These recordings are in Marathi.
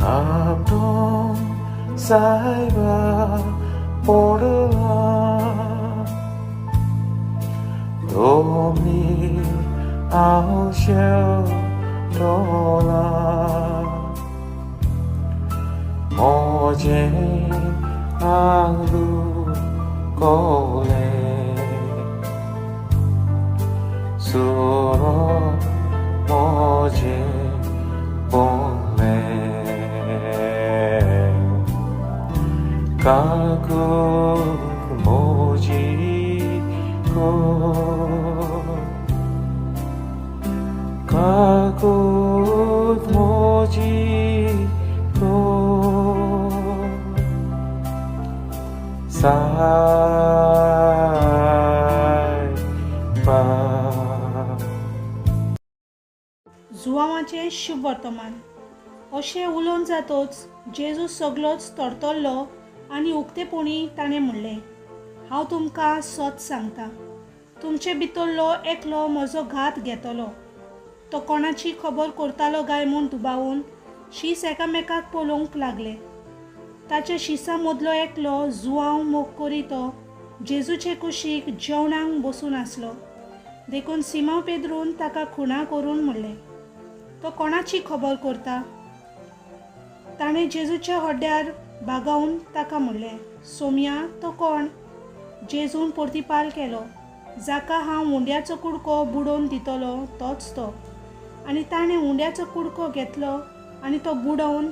abdon saiba porla domi ao shell dola moje anglu kole suro moje bonne kaku moji ko kaku moji ko sai pa जुवांवाचें शुभ वर्तमान अशें उलोवन जातोच जेजू सगळोच तडतरलो आनी उक्तेपणी ताणें म्हणलें, हांव तुमकां सत सांगतां, तुमचे भितरलो एकलो म्हजो घात घेतलो. तो कोणाची खबर करतालो काय म्हूण दुबावून शीस एकामेकाक पळोवंक लागले. ताच्या शिसा मदलो एकलो जुवांव मोग करीतो जेजूचे कुशीक जेवणाक बसून आसलो. देखून सिमोन पेद्रून ताका खुणा करून म्हणलें, तो कोणाची खबर करता? ताणें जेजूच्या हड्ड्यार बागावन ताका म्हणलें, सोम्या, तो कोण? जेजून परतिपाल केलो, जाका हांव उंड्याचो कुडको बुडोवन दितलो तोच तो. आनी ताणें उंड्याचो कुडको घेतलो आनी तो बुडोवन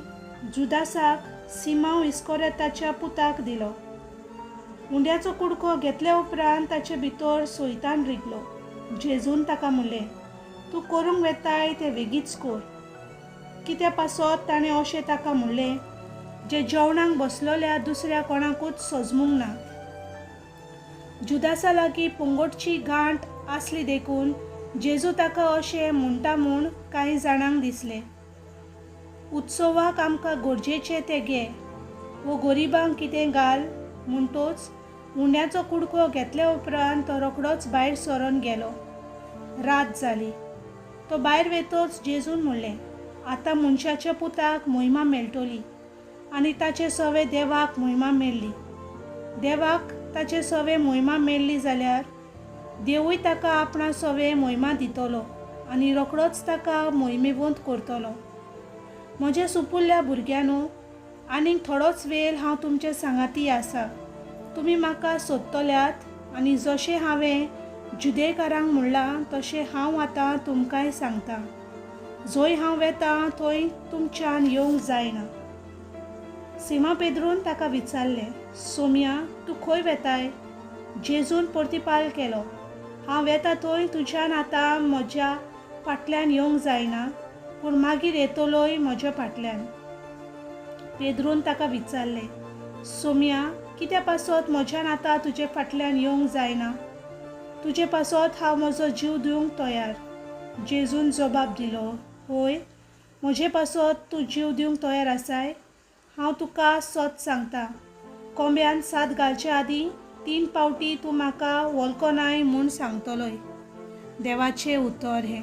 जुदासाक, सिमोन इस्करियोताच्या पुताक दिलो. उंड्याचो कुडको घेतल्या उपरांत ताचे भितर सैतान रिगलो. जेजून ताका म्हणलें, तूं करूंक वेताय तें बेगीच कर. कित्या पासत ताणें अशें ताका म्हणलें, जे जेवणाक बसलोल्या दुसऱ्या कोणाकूच सजमूंक ना. जुदासा लागीं पंगडची गांठ आसली देखून जेजू ताका अशें म्हणटा म्हूण कांय जाणांक दिसलें. उत्सवाक आमकां गरजेचें तें घे वो गरिबांक कितें घाल म्हणटोच उंड्याचो कुडको घेतल्या उपरांत तो रोखडोच भायर सरोन गेलो. रात जाली. तो भायर वेतोच जेजून म्हणलें, आतां मनशाच्या पुताक महिमा मेळटली आनी ताचे सवे देवाक महिमा मेळ्ळी. देवाक ताचे सवे महिमा मेळ्ळी जाल्यार देवूय ताका आपणा सवे महिमा दितलो आनी रोखडोच ताका महिमेवंत करतलो. म्हज्या सुपुल्ल्या भुरग्यांनो, आनीक थोडोच वेळ हांव तुमचे सांगाती आसा. तुमी म्हाका सोदतल्यात आनी जशें हांवें जुदेकारांक म्हणलां तशें हांव आतां तुमकांय सांगतां, जंय हांव वेतां थंय तुमच्यान येवंक जायना. सिमोन पेद्रून ताका विचारलें, सोम्या, तूं खंय वेताय? जेजून परतिपाल केलो, हांव वेतां थंय तुज्यान आतां म्हज्या फाटल्यान येवंक जायना, पूण मागीर येतलोय म्हज्या फाटल्यान. पेद्रून ताका विचारलें, सोम्या, कित्या पासत म्हज्यान आतां तुजे फाटल्यान येवंक जायना? तुजे पासत हांव म्हजो जीव दिवंक तयार. जेजून जबाब दिलो, होय, म्हजे पासत तूं जीव दिवंक तयार आसाय? हांव तुका सत सांगतां, कोंब्यान साद घालच्या आदीं 3 फावटी तूं म्हाका वळखनाय म्हूण सांगतलोय. देवाचें उतर हें.